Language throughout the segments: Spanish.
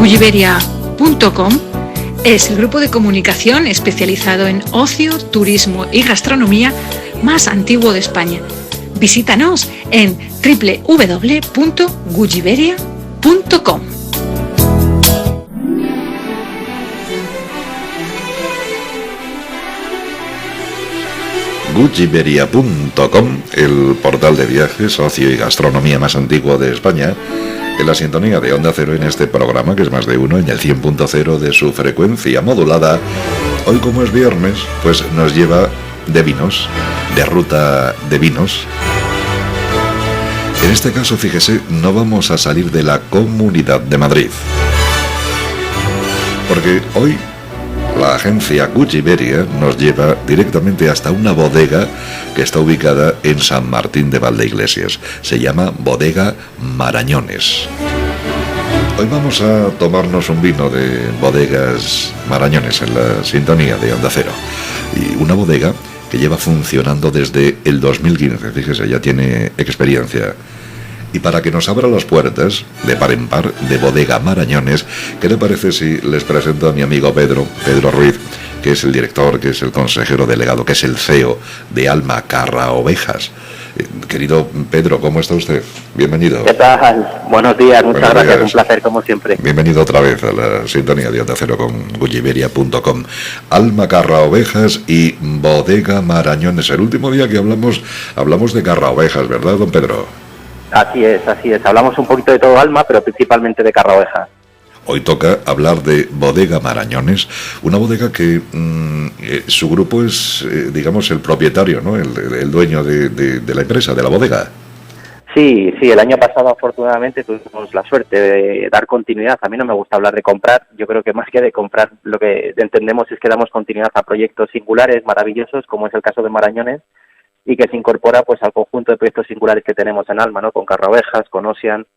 Gulliveria.com es el grupo de comunicación especializado en ocio, turismo y gastronomía más antiguo de España. Visítanos en www.gulliveria.com. Gulliveria.com, el portal de viajes, ocio y gastronomía más antiguo de España, en la sintonía de Onda Cero en este programa, que es más de uno, en el 100.0 de su frecuencia modulada. Hoy, como es viernes, pues nos lleva de vinos, de ruta de vinos. En este caso, fíjese, no vamos a salir de la Comunidad de Madrid, porque hoy la agencia Gulliveria nos lleva directamente hasta una bodega que está ubicada en San Martín de Valdeiglesias. Se llama Bodega Marañones. Hoy vamos a tomarnos un vino de Bodegas Marañones en la sintonía de Onda Cero. Y una bodega que lleva funcionando desde el 2015, fíjese, ya tiene experiencia. Y para que nos abra las puertas, de par en par, de Bodega Marañones, ¿qué le parece si les presento a mi amigo Pedro Ruiz, que es el director, que es el consejero delegado, que es el CEO de Alma Carra Ovejas? Querido Pedro, ¿cómo está usted? Bienvenido. ¿Qué tal? Buenos días, muchas gracias, un placer como siempre. Bienvenido otra vez a la sintonía de Onda Cero con Gulliveria.com. Alma Carra Ovejas y Bodega Marañones. El último día que hablamos de Carra Ovejas, ¿verdad, don Pedro? Así es. Hablamos un poquito de todo Alma, pero principalmente de Carra Ovejas. Hoy toca hablar de Bodega Marañones, una bodega que su grupo es, digamos, el propietario, ¿no? El dueño de la empresa, de la bodega. Sí, el año pasado afortunadamente tuvimos la suerte de dar continuidad. A mí no me gusta hablar de comprar, yo creo que más que de comprar lo que entendemos es que damos continuidad a proyectos singulares, maravillosos, como es el caso de Marañones, y que se incorpora pues al conjunto de proyectos singulares que tenemos en Alma, ¿no? Con Carra Ovejas, con Ocean,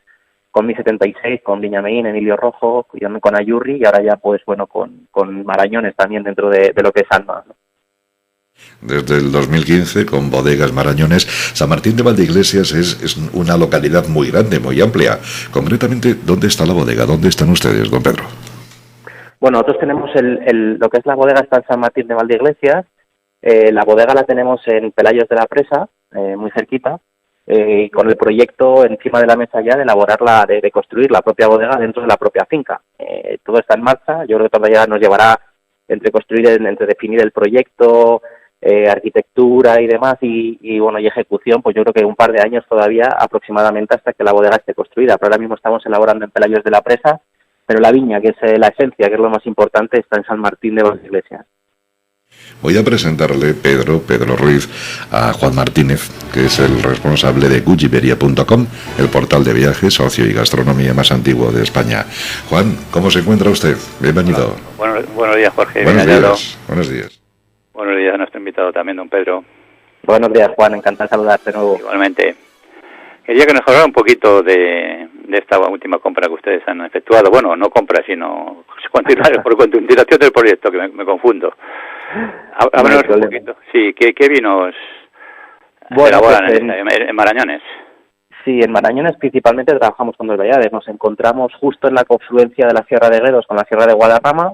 con Mi 76, con Viñameín, Emilio Rojo, y también con Ayurri, y ahora ya pues bueno con Marañones también dentro de lo que es Alma, ¿no? Desde el 2015 con Bodegas Marañones. San Martín de Valdeiglesias es una localidad muy grande, muy amplia. Concretamente, ¿dónde está la bodega? ¿Dónde están ustedes, don Pedro? Bueno, nosotros tenemos lo que es la bodega está en San Martín de Valdeiglesias. La bodega la tenemos en Pelayos de la Presa, muy cerquita, y con el proyecto encima de la mesa ya de elaborarla, de construir la propia bodega dentro de la propia finca. Todo está en marcha. Yo creo que todavía nos llevará entre definir el proyecto, arquitectura y demás, y ejecución, pues yo creo que un par de años todavía aproximadamente hasta que la bodega esté construida. Pero ahora mismo estamos elaborando en Pelayos de la Presa, pero la viña, que es la esencia, que es lo más importante, está en San Martín de Valdeiglesias. Voy a presentarle, Pedro Ruiz, a Juan Martínez, que es el responsable de Gulliveria.com, el portal de viajes, ocio y gastronomía más antiguo de España. Juan, ¿cómo se encuentra usted? Bienvenido. Buenos días, Jorge. Buenos días. Buenos días. Buenos días a nuestro invitado también, don Pedro. Buenos días, Juan. Encantado de saludarte de nuevo. Igualmente. Quería que nos hablara un poquito de esta última compra que ustedes han efectuado. Bueno, no compra, sino por continuación del proyecto, que me confundo. Háblanos un poquito. Sí, ¿qué vinos elaboran pues en Marañones? Sí, en Marañones principalmente trabajamos con dos variedades. Nos encontramos justo en la confluencia de la Sierra de Gredos con la Sierra de Guadarrama,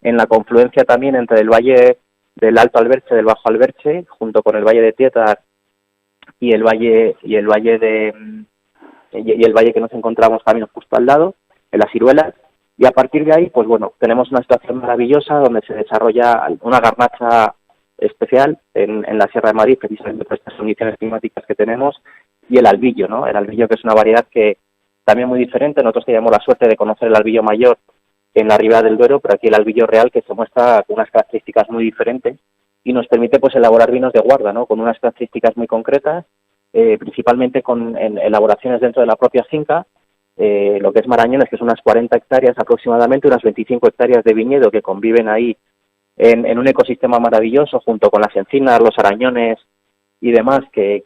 en la confluencia también entre el Valle del Alto Alberche, del Bajo Alberche, junto con el Valle de Tietar y el valle que nos encontramos también justo al lado, en las Ciruelas. Y a partir de ahí, pues bueno, tenemos una situación maravillosa donde se desarrolla una garnacha especial en la Sierra de Madrid, precisamente por estas condiciones climáticas que tenemos, y el albillo, ¿no? El albillo, que es una variedad que también muy diferente. Nosotros teníamos la suerte de conocer el albillo mayor en la Ribera del Duero, pero aquí el albillo real, que se muestra con unas características muy diferentes y nos permite pues elaborar vinos de guarda, ¿no? Con unas características muy concretas, principalmente con elaboraciones dentro de la propia finca. Lo que es Marañones, que son unas 40 hectáreas aproximadamente, unas 25 hectáreas de viñedo que conviven ahí en un ecosistema maravilloso junto con las encinas, los arañones y demás que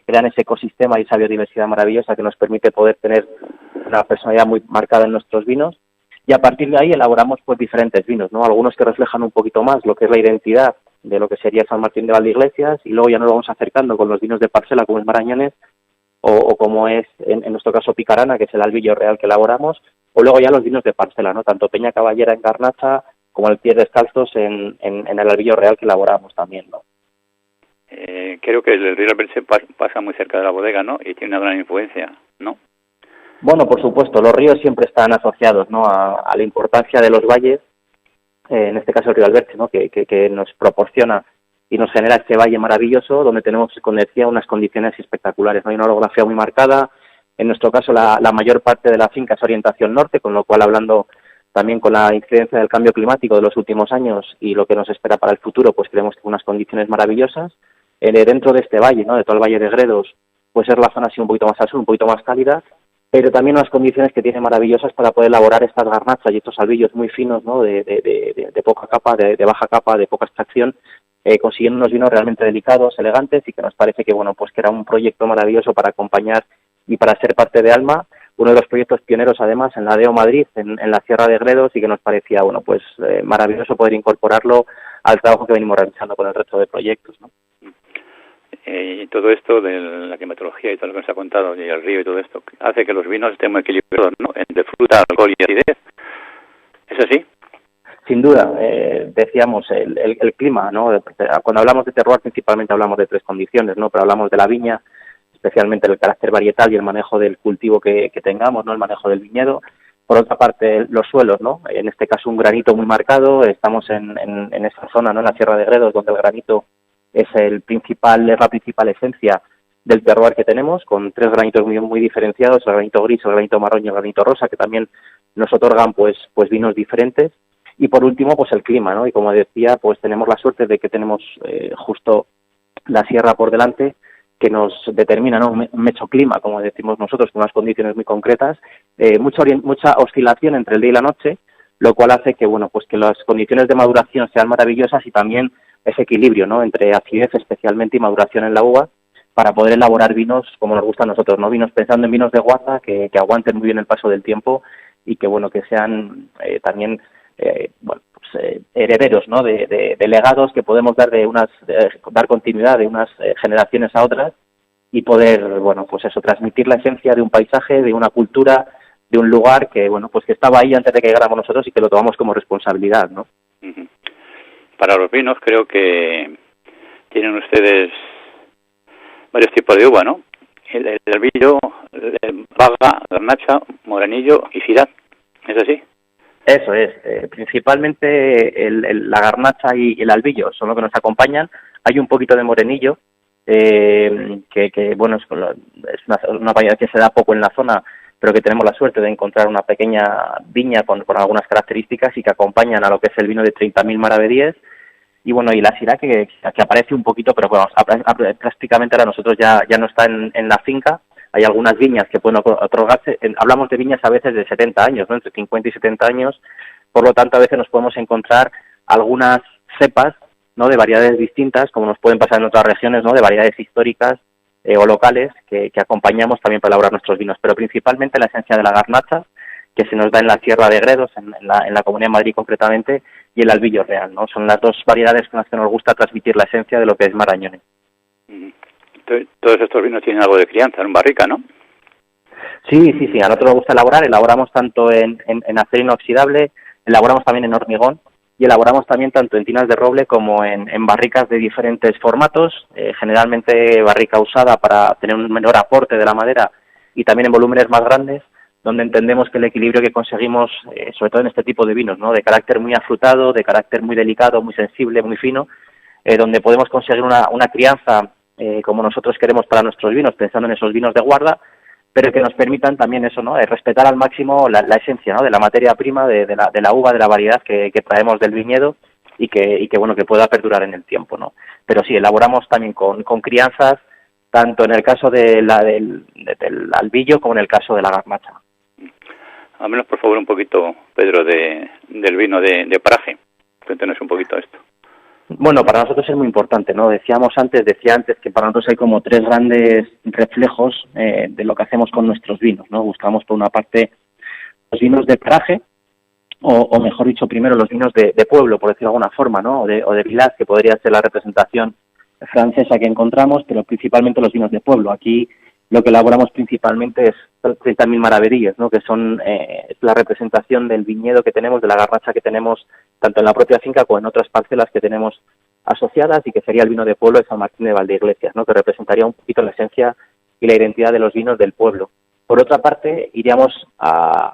crean ese ecosistema y esa biodiversidad maravillosa que nos permite poder tener una personalidad muy marcada en nuestros vinos. Y a partir de ahí elaboramos pues diferentes vinos, ¿no? Algunos que reflejan un poquito más lo que es la identidad de lo que sería San Martín de Valdeiglesias, y luego ya nos vamos acercando con los vinos de parcela como es Marañones o como es en nuestro caso Picarana, que es el albillo real que elaboramos, o luego ya los vinos de parcela, ¿no? Tanto Peña Caballera en Garnacha como el Pies Descalzos en el Albillo Real que elaboramos también, ¿no? Creo que el río Alberche pasa muy cerca de la bodega, ¿no? Y tiene una gran influencia, ¿no? Bueno, por supuesto, los ríos siempre están asociados, ¿no?, a la importancia de los valles, en este caso el río Alberche, ¿no?, que nos proporciona y nos genera este valle maravilloso donde tenemos, como decía, unas condiciones espectaculares, ¿no? Hay una orografía muy marcada. En nuestro caso la mayor parte de la finca es orientación norte, con lo cual, hablando también con la incidencia del cambio climático de los últimos años y lo que nos espera para el futuro, pues creemos que unas condiciones maravillosas. Dentro de este valle, ¿no?, de todo el Valle de Gredos, pues es la zona así un poquito más al sur, un poquito más cálida, pero también unas condiciones que tiene maravillosas para poder elaborar estas garnachas y estos albillos muy finos, ¿no?, de poca capa, de baja capa, de poca extracción, consiguiendo unos vinos realmente delicados, elegantes, y que nos parece que, bueno, pues que era un proyecto maravilloso para acompañar y para ser parte de Alma, uno de los proyectos pioneros además en la DEO Madrid, en la Sierra de Gredos, y que nos parecía, bueno, pues maravilloso poder incorporarlo al trabajo que venimos realizando con el resto de proyectos, ¿no? Y todo esto de la climatología y todo lo que nos ha contado, y el río y todo esto, hace que los vinos estén muy equilibrados, ¿no?, entre fruta, alcohol y acidez. ¿Es así? Sin duda, decíamos, el clima, ¿no? Cuando hablamos de terroir principalmente hablamos de 3 condiciones, ¿no? Pero hablamos de la viña, especialmente el carácter varietal y el manejo del cultivo que tengamos, ¿no?, el manejo del viñedo. Por otra parte, los suelos, ¿no? En este caso un granito muy marcado. Estamos en esta zona, ¿no?, en la Sierra de Gredos, donde el granito es la principal esencia del terroir que tenemos, con 3 granitos muy diferenciados: el granito gris, el granito marrón y el granito rosa, que también nos otorgan pues vinos diferentes. Y por último, pues el clima, ¿no? Y como decía, pues tenemos la suerte de que tenemos justo la sierra por delante, que nos determina, ¿no?, un mechoclima, como decimos nosotros, con unas condiciones muy concretas, mucha oscilación entre el día y la noche, lo cual hace que, bueno, pues que las condiciones de maduración sean maravillosas, y también ese equilibrio, ¿no?, entre acidez especialmente y maduración en la uva, para poder elaborar vinos como nos gusta a nosotros, ¿no? Vinos pensando en vinos de guarda que aguanten muy bien el paso del tiempo y que, bueno, que sean también herederos, ¿no?, de legados que podemos dar dar continuidad de unas generaciones a otras, y poder, bueno, pues eso, transmitir la esencia de un paisaje, de una cultura, de un lugar que, bueno, pues que estaba ahí antes de que llegáramos nosotros y que lo tomamos como responsabilidad, ¿no? Uh-huh. Para los vinos creo que tienen ustedes varios tipos de uva, ¿no? El albillo, Baga, Garnacha, Moranillo y Syrah, ¿es así? Eso es, principalmente la Garnacha y el albillo son lo que nos acompañan. Hay un poquito de Morenillo, que bueno, es una variedad que se da poco en la zona, pero que tenemos la suerte de encontrar una pequeña viña con algunas características y que acompañan a lo que es el vino de 30.000 maravedíes. Y bueno, y la Syrah que aparece un poquito, pero bueno, prácticamente ahora nosotros ya no está en la finca. Hay algunas viñas que pueden otorgarse, hablamos de viñas a veces de 70 años, ¿no?, entre 50 y 70 años, por lo tanto a veces nos podemos encontrar algunas cepas, ¿no?, de variedades distintas, como nos pueden pasar en otras regiones, ¿no?, de variedades históricas o locales que acompañamos también para elaborar nuestros vinos, pero principalmente la esencia de la Garnacha, que se nos da en la Sierra de Gredos, en la Comunidad de Madrid concretamente, y el albillo real, ¿no? Son las 2 variedades con las que nos gusta transmitir la esencia de lo que es Marañón. Todos estos vinos tienen algo de crianza en barrica, ¿no? Sí, a nosotros nos gusta elaboramos tanto en acero inoxidable, elaboramos también en hormigón, y elaboramos también tanto en tinas de roble como en barricas de diferentes formatos, generalmente barrica usada para tener un menor aporte de la madera, y también en volúmenes más grandes, donde entendemos que el equilibrio que conseguimos, sobre todo en este tipo de vinos, ¿no?, de carácter muy afrutado, de carácter muy delicado, muy sensible, muy fino, donde podemos conseguir una crianza como nosotros queremos para nuestros vinos, pensando en esos vinos de guarda, pero que nos permitan también eso, ¿no?, respetar al máximo la esencia, ¿no?, de la materia prima, de la uva, de la variedad que traemos del viñedo, y que bueno, que pueda perdurar en el tiempo, ¿no? Pero sí, elaboramos también con crianzas, tanto en el caso del albillo como en el caso de la Garnacha. Háblenos, por favor, un poquito, Pedro, del vino de paraje. Cuéntenos un poquito esto. Bueno, para nosotros es muy importante, ¿no? Decía antes que para nosotros hay como 3 grandes reflejos de lo que hacemos con nuestros vinos, ¿no? Buscamos, por una parte, los vinos de paraje, o mejor dicho, primero los vinos de pueblo, por decirlo de alguna forma, ¿no?, o de village, que podría ser la representación francesa que encontramos, pero principalmente los vinos de pueblo. Aquí lo que elaboramos principalmente es 30.000 maravedíes, ¿no? Que son la representación del viñedo que tenemos, de la garnacha que tenemos tanto en la propia finca como en otras parcelas que tenemos asociadas, y que sería el vino de pueblo de San Martín de Valdeiglesias, ¿no? Que representaría un poquito la esencia y la identidad de los vinos del pueblo. Por otra parte, iríamos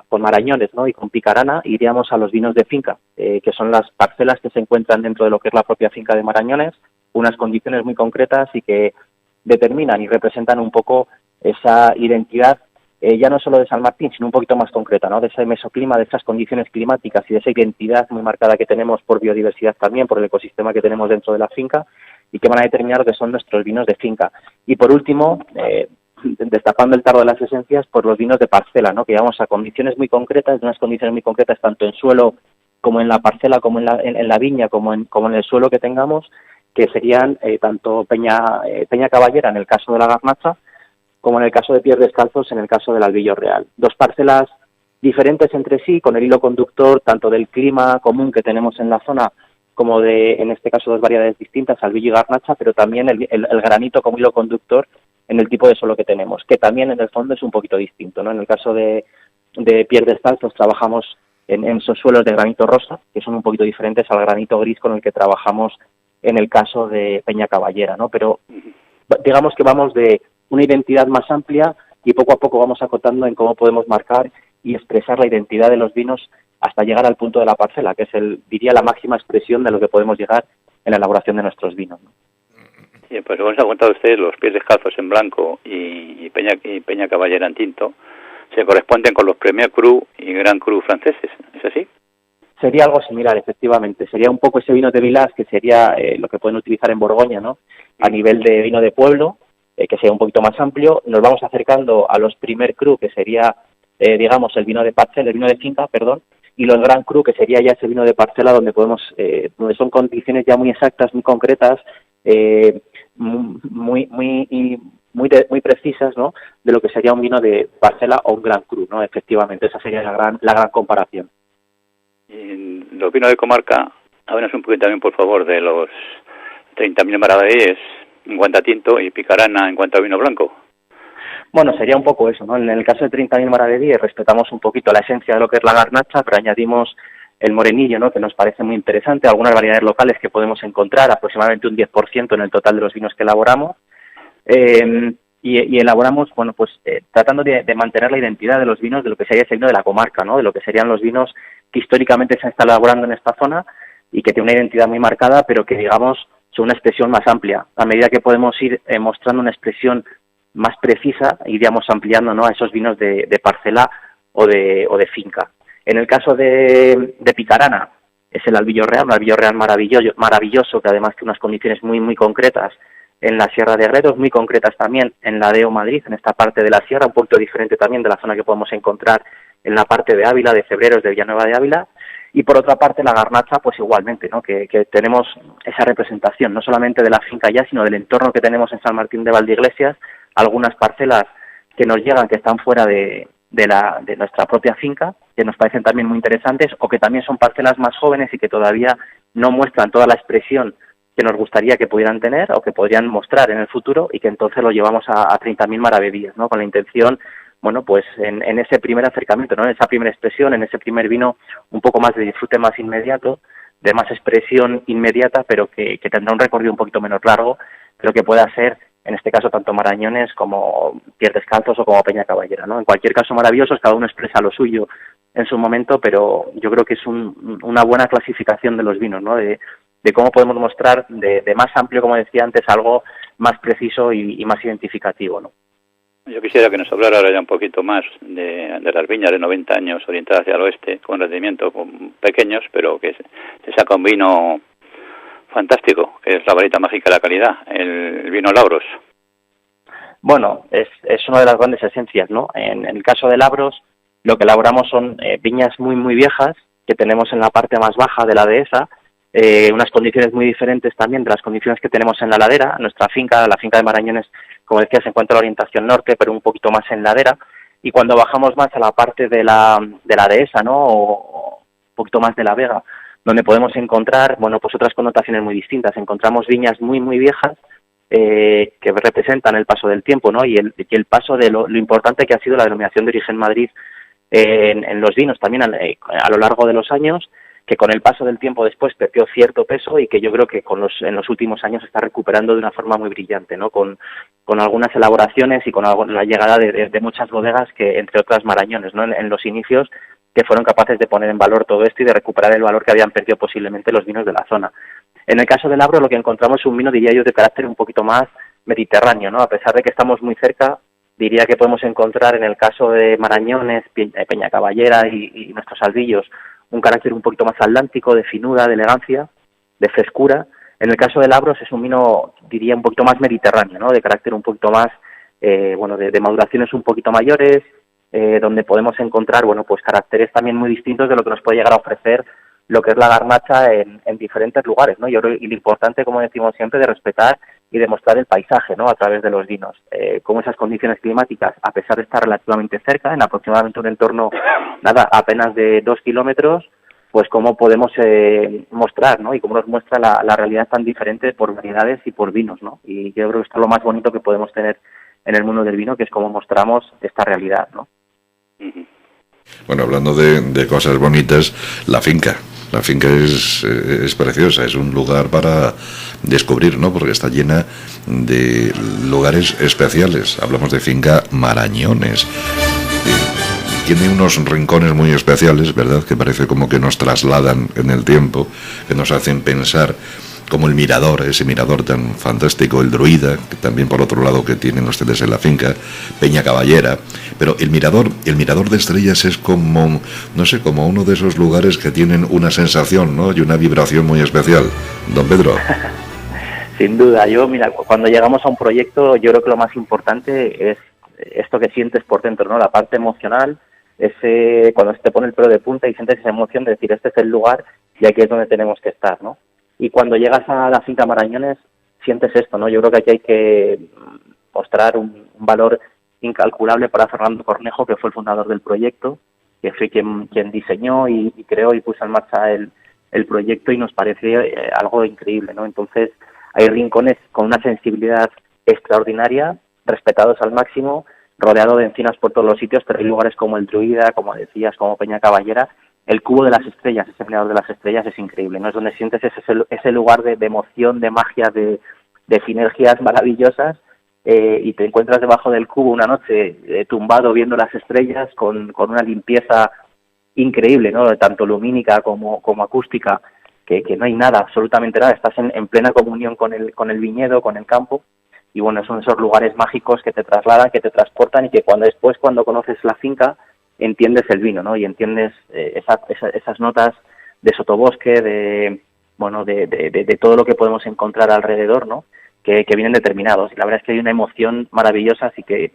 con Marañones, ¿no? Y con Picarana iríamos a los vinos de finca, que son las parcelas que se encuentran dentro de lo que es la propia finca de Marañones, unas condiciones muy concretas y que determinan y representan un poco esa identidad, ya no solo de San Martín, sino un poquito más concreta, ¿no? De ese mesoclima, de esas condiciones climáticas y de esa identidad muy marcada que tenemos por biodiversidad también, por el ecosistema que tenemos dentro de la finca, y que van a determinar lo que son nuestros vinos de finca. Y por último, destapando el tarro de las esencias, por los vinos de parcela, ¿no? Que llevamos a condiciones muy concretas, de unas condiciones muy concretas tanto en suelo como en la parcela, como en la viña, como en el suelo que tengamos, que serían tanto Peña Caballera en el caso de la garnacha, como en el caso de Pies Descalzos en el caso del Albillo Real. Dos parcelas diferentes entre sí, con el hilo conductor tanto del clima común que tenemos en la zona, como de, en este caso, dos variedades distintas, Albillo y garnacha, pero también el granito como hilo conductor en el tipo de suelo que tenemos, que también en el fondo es un poquito distinto, ¿no? En el caso de Pies Descalzos trabajamos en esos suelos de granito rosa, que son un poquito diferentes al granito gris con el que trabajamos en el caso de Peña Caballera, ¿no? Pero digamos que vamos de una identidad más amplia y poco a poco vamos acotando en cómo podemos marcar y expresar la identidad de los vinos hasta llegar al punto de la parcela, que es diría la máxima expresión de lo que podemos llegar en la elaboración de nuestros vinos, ¿no? Sí, pues como os ha contado usted, los Pies Descalzos en blanco y Peña Caballera en tinto se corresponden con los Premier Cru y Grand Cru franceses, ¿es así? Sería algo similar, efectivamente. Sería un poco ese vino de Villars, que sería lo que pueden utilizar en Borgoña, ¿no? A nivel de vino de pueblo, que sea un poquito más amplio. Nos vamos acercando a los Primer Cru, que sería, digamos, el vino de parcela, el vino de finca, perdón, y los Grand Cru, que sería ya ese vino de parcela donde podemos, donde son condiciones ya muy exactas, muy concretas, muy precisas, ¿no? De lo que sería un vino de parcela o un Grand Cru, ¿no? Efectivamente, esa sería la gran comparación. Y los vinos de comarca, háblanos un poquito también, por favor, de los 30.000 maravedíes en cuanto a tinto y Picarana en cuanto a vino blanco. Bueno, sería un poco eso, ¿no? En el caso de 30.000 maravedíes respetamos un poquito la esencia de lo que es la garnacha, pero añadimos el morenillo, ¿no? Que nos parece muy interesante, algunas variedades locales que podemos encontrar, aproximadamente un 10% en el total de los vinos que elaboramos, y elaboramos, bueno, pues tratando de mantener la identidad de los vinos de lo que sería ese vino de la comarca, ¿no? De lo que serían los vinos que históricamente se han estado elaborando en esta zona y que tiene una identidad muy marcada, pero que, digamos, son una expresión más amplia. A medida que podemos ir mostrando una expresión más precisa, iríamos ampliando, ¿no? A esos vinos de parcela o de finca. En el caso de Picarana, es el Albillo Real, un Albillo Real maravilloso, que además tiene unas condiciones muy, muy concretas en la Sierra de Gredos, muy concretas también en la Deo Madrid, en esta parte de la sierra, un punto diferente también de la zona que podemos encontrar en la parte de Ávila, de Cebreros, de Villanueva de Ávila. Y por otra parte la garnacha, pues igualmente, ¿no? Que tenemos esa representación, no solamente de la finca ya, sino del entorno que tenemos en San Martín de Valdeiglesias, algunas parcelas que nos llegan, que están fuera de nuestra propia finca, que nos parecen también muy interesantes, o que también son parcelas más jóvenes y que todavía no muestran toda la expresión que nos gustaría que pudieran tener o que podrían mostrar en el futuro, y que entonces lo llevamos a 30.000 maravedíes, ¿no? Con la intención, bueno, pues en ese primer acercamiento, ¿no? En esa primera expresión, en ese primer vino, un poco más de disfrute más inmediato, de más expresión inmediata, pero que tendrá un recorrido un poquito menos largo, pero que pueda ser, en este caso, tanto Marañones como Pies Descalzos o como Peña Caballera, ¿no? En cualquier caso, maravillosos, cada uno expresa lo suyo en su momento, pero yo creo que es una buena clasificación de los vinos, ¿no? De cómo podemos mostrar de más amplio, como decía antes, algo más preciso y más identificativo, ¿no? Yo quisiera que nos hablara ahora ya un poquito más de las viñas de 90 años orientadas hacia el oeste, con rendimiento pequeños, pero que se saca un vino fantástico, que es la varita mágica de la calidad, el vino Labros. Bueno, es una de las grandes esencias, ¿no? En el caso de Labros, lo que elaboramos son viñas muy, muy viejas, que tenemos en la parte más baja de la dehesa, unas condiciones muy diferentes también de las condiciones que tenemos en la ladera. Nuestra finca, la finca de Marañones, como decía, se encuentra a la orientación norte, pero un poquito más en ladera, y cuando bajamos más a la parte de la dehesa, ¿no? O un poquito más de la vega, donde podemos encontrar, bueno, pues otras connotaciones muy distintas. Encontramos viñas muy, muy viejas, que representan el paso del tiempo, ¿no? Y el paso de lo importante que ha sido la denominación de origen Madrid en los vinos también a lo largo de los años, que con el paso del tiempo después perdió cierto peso y que yo creo que en los últimos años se está recuperando de una forma muy brillante, ¿no? Con algunas elaboraciones y con la llegada de muchas bodegas, que entre otras Marañones, ¿no? En los inicios, que fueron capaces de poner en valor todo esto y de recuperar el valor que habían perdido posiblemente los vinos de la zona. En el caso del Abro, lo que encontramos es un vino, diría yo, de carácter un poquito más mediterráneo, ¿no? A pesar de que estamos muy cerca, diría que podemos encontrar en el caso de Marañones, Peñacaballera y nuestros Albillos, un carácter un poquito más atlántico, de finura, de elegancia, de frescura. En el caso del Abros es un vino, diría, un poquito más mediterráneo, ¿no? De carácter un poquito más, de maduraciones un poquito mayores, donde podemos encontrar, pues caracteres también muy distintos de lo que nos puede llegar a ofrecer lo que es la garnacha en diferentes lugares, ¿no? Y lo importante, como decimos siempre, de respetar y demostrar el paisaje, ¿no? A través de los vinos, como esas condiciones climáticas, a pesar de estar relativamente cerca, en aproximadamente un entorno, apenas de 2 kilómetros, pues cómo podemos mostrar, ¿no? Y cómo nos muestra la realidad tan diferente por variedades y por vinos, ¿no? Y yo creo que esto es lo más bonito que podemos tener en el mundo del vino, que es cómo mostramos esta realidad, ¿no? Bueno, hablando de cosas bonitas, la finca. La finca es preciosa, es un lugar para descubrir, ¿no? Porque está llena de lugares especiales. Hablamos de finca Marañones. Tiene unos rincones muy especiales, ¿verdad? Que parece como que nos trasladan en el tiempo, que nos hacen pensar, como el mirador, ese mirador tan fantástico, el Druida, que también por otro lado que tienen ustedes en la finca, Peñacaballera. Pero el mirador de Estrellas es como, no sé, como uno de esos lugares que tienen una sensación, ¿no? Y una vibración muy especial. Don Pedro. Sin duda, mira, cuando llegamos a un proyecto, yo creo que lo más importante es esto que sientes por dentro, ¿no? La parte emocional, cuando se te pone el pelo de punta y sientes esa emoción de decir, este es el lugar y aquí es donde tenemos que estar, ¿no? Y cuando llegas a la finca Marañones, sientes esto, ¿no? Yo creo que aquí hay que mostrar un valor incalculable para Fernando Cornejo, que fue el fundador del proyecto, que fue quien diseñó y creó y puso en marcha el proyecto, y nos parece algo increíble, ¿no? Entonces, hay rincones con una sensibilidad extraordinaria, respetados al máximo, rodeado de encinas por todos los sitios, pero hay lugares como el Druida, como decías, como Peñacaballera. El Cubo de las Estrellas, ese mirador de las Estrellas, es increíble, ¿no? Es donde sientes ese lugar de emoción, de magia, de sinergias maravillosas, y te encuentras debajo del cubo una noche tumbado viendo las estrellas con una limpieza increíble, ¿no? Tanto lumínica como acústica, que no hay nada, absolutamente nada. Estás en plena comunión con el viñedo, con el campo, y bueno, son esos lugares mágicos que te trasladan, que te transportan, y que cuando conoces la finca, entiendes el vino, ¿no? Y entiendes esas notas de sotobosque, de todo lo que podemos encontrar alrededor, ¿no? Que vienen determinados. Y la verdad es que hay una emoción maravillosa, así que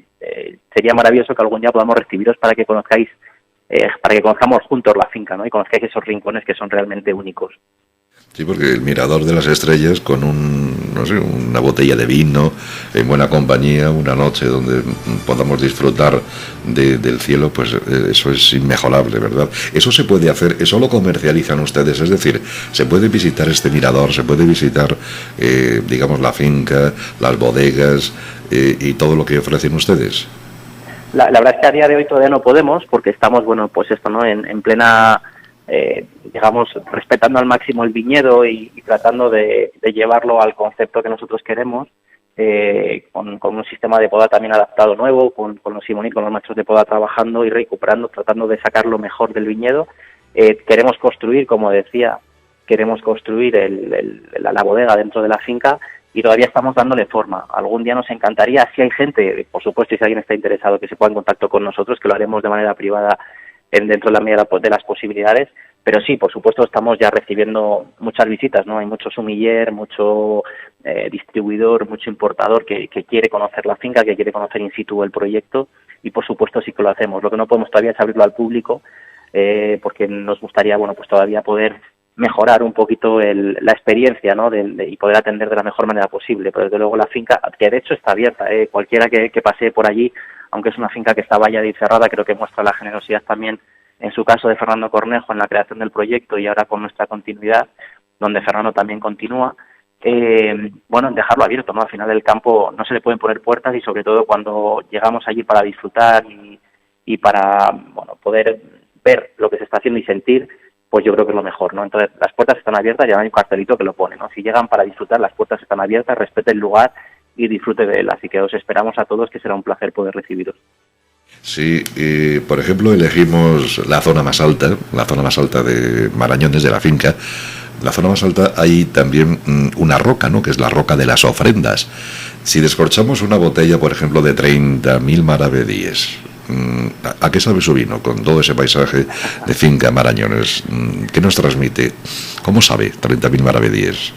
sería maravilloso que algún día podamos recibiros para que conozcáis, para que conozcamos juntos la finca, ¿no? Y conozcáis esos rincones que son realmente únicos. Sí, porque el mirador de las estrellas con una botella de vino, en buena compañía, una noche donde podamos disfrutar del cielo, pues eso es inmejorable, ¿verdad? Eso se puede hacer, eso lo comercializan ustedes, es decir, se puede visitar este mirador, se puede visitar, digamos, la finca, las bodegas y todo lo que ofrecen ustedes. La verdad es que a día de hoy todavía no podemos, porque estamos, ¿no? En plena... digamos, respetando al máximo el viñedo y tratando de llevarlo al concepto que nosotros queremos, con un sistema de poda también adaptado nuevo, con los Simón y con los maestros de poda trabajando y recuperando, tratando de sacar lo mejor del viñedo. Queremos construir, como decía, la bodega dentro de la finca, y todavía estamos dándole forma. Algún día nos encantaría, si hay gente, por supuesto, y si alguien está interesado, que se ponga en contacto con nosotros, que lo haremos de manera privada dentro de la medida de las posibilidades, pero sí, por supuesto, estamos ya recibiendo muchas visitas, ¿no? Hay mucho sumiller, mucho distribuidor, mucho importador que quiere conocer la finca, que quiere conocer in situ el proyecto, y por supuesto sí que lo hacemos. Lo que no podemos todavía es abrirlo al público, porque nos gustaría, pues todavía poder mejorar un poquito la experiencia, ¿no? Y poder atender de la mejor manera posible. Pero desde luego la finca, que de hecho está abierta, cualquiera que pase por allí, aunque es una finca que está vallada y cerrada, creo que muestra la generosidad también, en su caso, de Fernando Cornejo en la creación del proyecto, y ahora con nuestra continuidad, donde Fernando también continúa, bueno, dejarlo abierto, ¿no? Al final del campo no se le pueden poner puertas y sobre todo cuando llegamos allí para disfrutar y para, bueno, poder ver lo que se está haciendo y sentir, pues yo creo que es lo mejor, ¿no? Entonces las puertas están abiertas y hay un cartelito que lo pone, ¿no? Si llegan para disfrutar, las puertas están abiertas, respete el lugar y disfrute de él. Así que os esperamos a todos, que será un placer poder recibiros. Sí, por ejemplo, elegimos la zona más alta de Marañones, de la finca. La zona más alta hay también una roca, ¿no?, que es la roca de las ofrendas. Si descorchamos una botella, por ejemplo, de 30.000 maravedíes, ¿a qué sabe su vino con todo ese paisaje de finca Marañones? ¿Qué nos transmite? ¿Cómo sabe 30.000 maravedíes?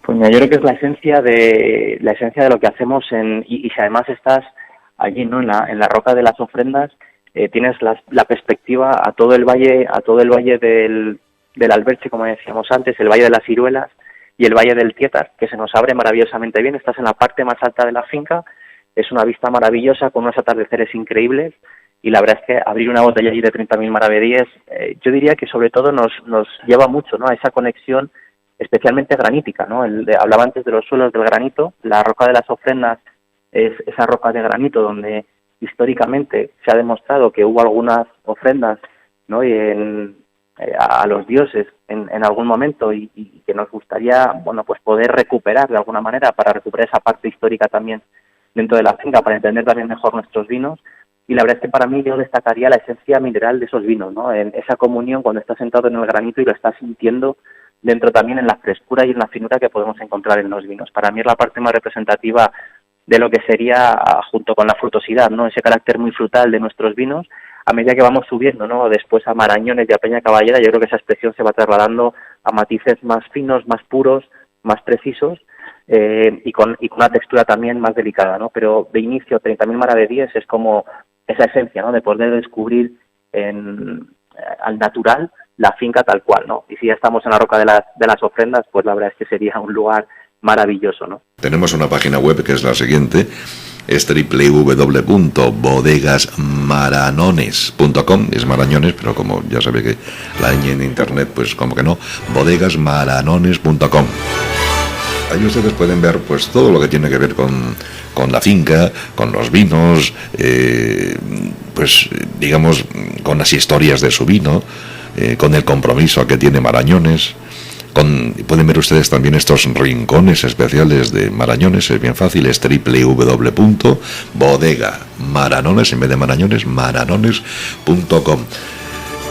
Pues mira, yo creo que es la esencia de lo que hacemos y si además estás allí, ¿no?, en la roca de las ofrendas, tienes la perspectiva a todo el valle del Alberche, como decíamos antes, el valle de las Ciruelas y el valle del Tietar, que se nos abre maravillosamente bien. Estás en la parte más alta de la finca, es una vista maravillosa con unos atardeceres increíbles y la verdad es que abrir una botella allí de 30.000 maravedíes, yo diría que sobre todo nos lleva mucho, ¿no?, a esa conexión especialmente granítica, ¿no? Hablaba antes de los suelos del granito. La roca de las ofrendas es esa roca de granito donde históricamente se ha demostrado que hubo algunas ofrendas, ¿no?, y a los dioses en algún momento y que nos gustaría, bueno, pues poder recuperar de alguna manera, para recuperar esa parte histórica también dentro de la finca, para entender también mejor nuestros vinos. Y la verdad es que para mí yo destacaría la esencia mineral de esos vinos, ¿no?, en esa comunión cuando estás sentado en el granito y lo estás sintiendo dentro también en la frescura y en la finura que podemos encontrar en los vinos. Para mí es la parte más representativa de lo que sería, junto con la frutosidad, ¿no?, ese carácter muy frutal de nuestros vinos. A medida que vamos subiendo, ¿no?, después a Marañones y a Peña Caballera, yo creo que esa expresión se va trasladando a matices más finos, más puros, más precisos, y con una textura también más delicada, ¿no? Pero de inicio, 30.000 maravedíes es como esa esencia, ¿no?, de poder descubrir al natural la finca tal cual, ¿no? Y si ya estamos en la roca de las ofrendas, pues la verdad es que sería un lugar maravilloso, ¿no? Tenemos una página web que es la siguiente, es www.bodegasmaranones.com. Es Marañones, pero como ya sabe que la ñ en internet, pues como que no, bodegasmaranones.com. Ahí ustedes pueden ver pues todo lo que tiene que ver con la finca, con los vinos, pues digamos con las historias de su vino, con el compromiso que tiene Marañones. Pueden ver ustedes también estos rincones especiales de Marañones, es bien fácil, es www.bodegamaranones, en vez de Marañones, maranones.com.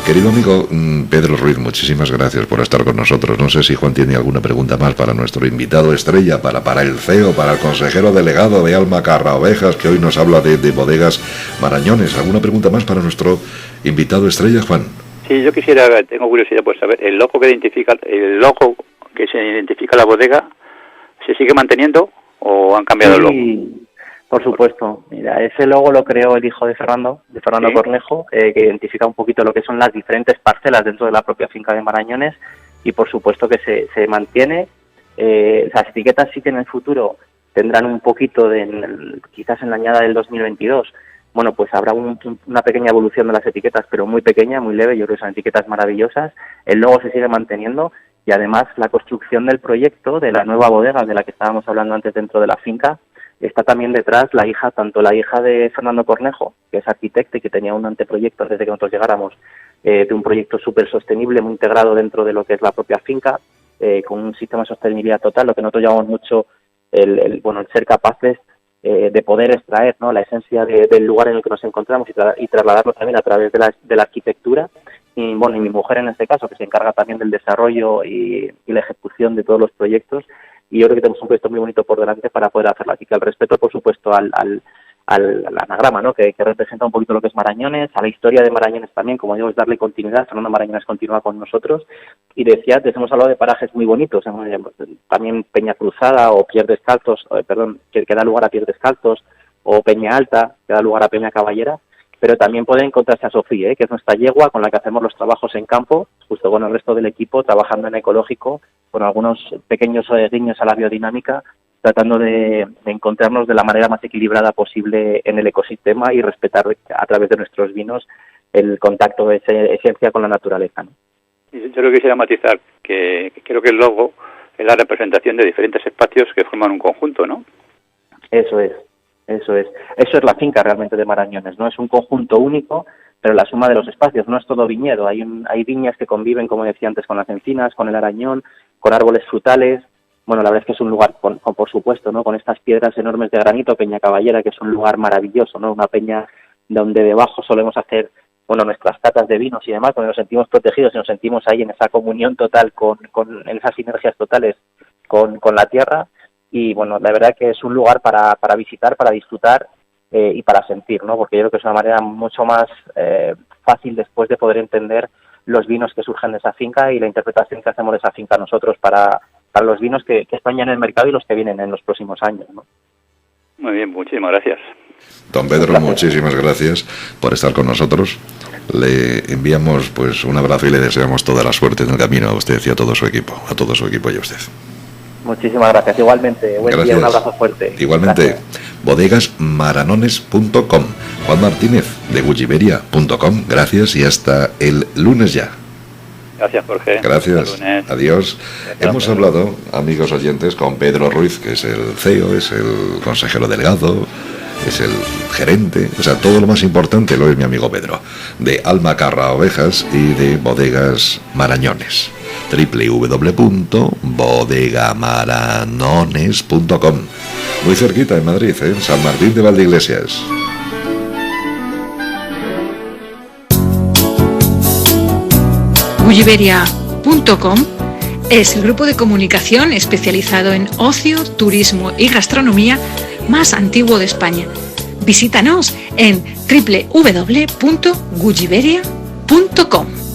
Querido amigo Pedro Ruiz, muchísimas gracias por estar con nosotros. No sé si Juan tiene alguna pregunta más para nuestro invitado estrella, para el CEO, para el consejero delegado de Alma Carraovejas, que hoy nos habla de bodegas Marañones. ¿Alguna pregunta más para nuestro invitado estrella, Juan? Sí, yo tengo curiosidad por saber, el logo que se identifica la bodega, ¿se sigue manteniendo o han cambiado el logo? Por supuesto. Mira, ese logo lo creó el hijo de Fernando ¿Sí? Cornejo, que identifica un poquito lo que son las diferentes parcelas dentro de la propia finca de Marañones, y por supuesto que se mantiene. Las etiquetas sí que en el futuro tendrán un poquito quizás en la añada del 2022, bueno, pues habrá una pequeña evolución de las etiquetas, pero muy pequeña, muy leve. Yo creo que son etiquetas maravillosas. El logo se sigue manteniendo y además la construcción del proyecto de la nueva bodega de la que estábamos hablando antes dentro de la finca, está también detrás tanto la hija de Fernando Cornejo, que es arquitecta y que tenía un anteproyecto antes de que nosotros llegáramos, de un proyecto súper sostenible, muy integrado dentro de lo que es la propia finca, con un sistema de sostenibilidad total, lo que nosotros llamamos mucho el ser capaces de poder extraer, ¿no?, la esencia del lugar en el que nos encontramos y trasladarlo también a través de la arquitectura. Y bueno, y mi mujer en este caso, que se encarga también del desarrollo y la ejecución de todos los proyectos. Y yo creo que tenemos un proyecto muy bonito por delante para poder hacerlo. Así que al respeto, por supuesto, al anagrama, ¿no?, que representa un poquito lo que es Marañones, a la historia de Marañones también, como digo, es darle continuidad. Fernando Marañones continúa con nosotros. Y decía antes, hemos hablado de parajes muy bonitos, también Peña Cruzada o Pies Descalzos, que da lugar a Pies Descalzos, o Peña Alta, que da lugar a Peña Caballera. Pero también pueden encontrarse a Sofía, que es nuestra yegua con la que hacemos los trabajos en campo, justo con el resto del equipo, trabajando en ecológico, con algunos pequeños guiños a la biodinámica, tratando de encontrarnos de la manera más equilibrada posible en el ecosistema y respetar a través de nuestros vinos el contacto de esa esencia con la naturaleza, ¿no? Yo lo quisiera matizar, que creo que el logo es la representación de diferentes espacios que forman un conjunto, ¿no? Eso es. Eso es la finca realmente de Marañones, ¿no? Es un conjunto único, pero la suma de los espacios, no es todo viñedo. Hay viñas que conviven, como decía antes, con las encinas, con el arañón, con árboles frutales. Bueno, la verdad es que es un lugar, por supuesto, ¿no? Con estas piedras enormes de granito, Peña Caballera, que es un lugar maravilloso, ¿no? Una peña donde debajo solemos hacer, bueno, nuestras catas de vinos y demás, donde nos sentimos protegidos y nos sentimos ahí en esa comunión total, en esas sinergias totales con la tierra. Y bueno, la verdad que es un lugar para visitar, para disfrutar y para sentir, ¿no? Porque yo creo que es una manera mucho más fácil después de poder entender los vinos que surgen de esa finca y la interpretación que hacemos de esa finca nosotros para los vinos que están ya en el mercado y los que vienen en los próximos años, ¿no? Muy bien, muchísimas gracias. Don Pedro, muchísimas gracias por estar con nosotros. Le enviamos pues un abrazo y le deseamos toda la suerte en el camino a usted y a todo su equipo y a usted. Muchísimas gracias. Igualmente, buen día, un abrazo fuerte. Igualmente, gracias. bodegasmaranones.com, Juan Martínez de gulliveria.com. Gracias y hasta el lunes ya. Gracias, Jorge. Gracias. Adiós. Hemos hablado, amigos oyentes, con Pedro Ruiz, que es el CEO, es el consejero delegado, es el gerente, o sea, todo lo más importante lo es mi amigo Pedro, de Alma Carra Ovejas y de Bodegas Marañones. www.bodegamaranones.com, muy cerquita en Madrid, en San Martín de Valdeiglesias. Gulliveria.com es el grupo de comunicación especializado en ocio, turismo y gastronomía más antiguo de España. Visítanos en www.gulliveria.com.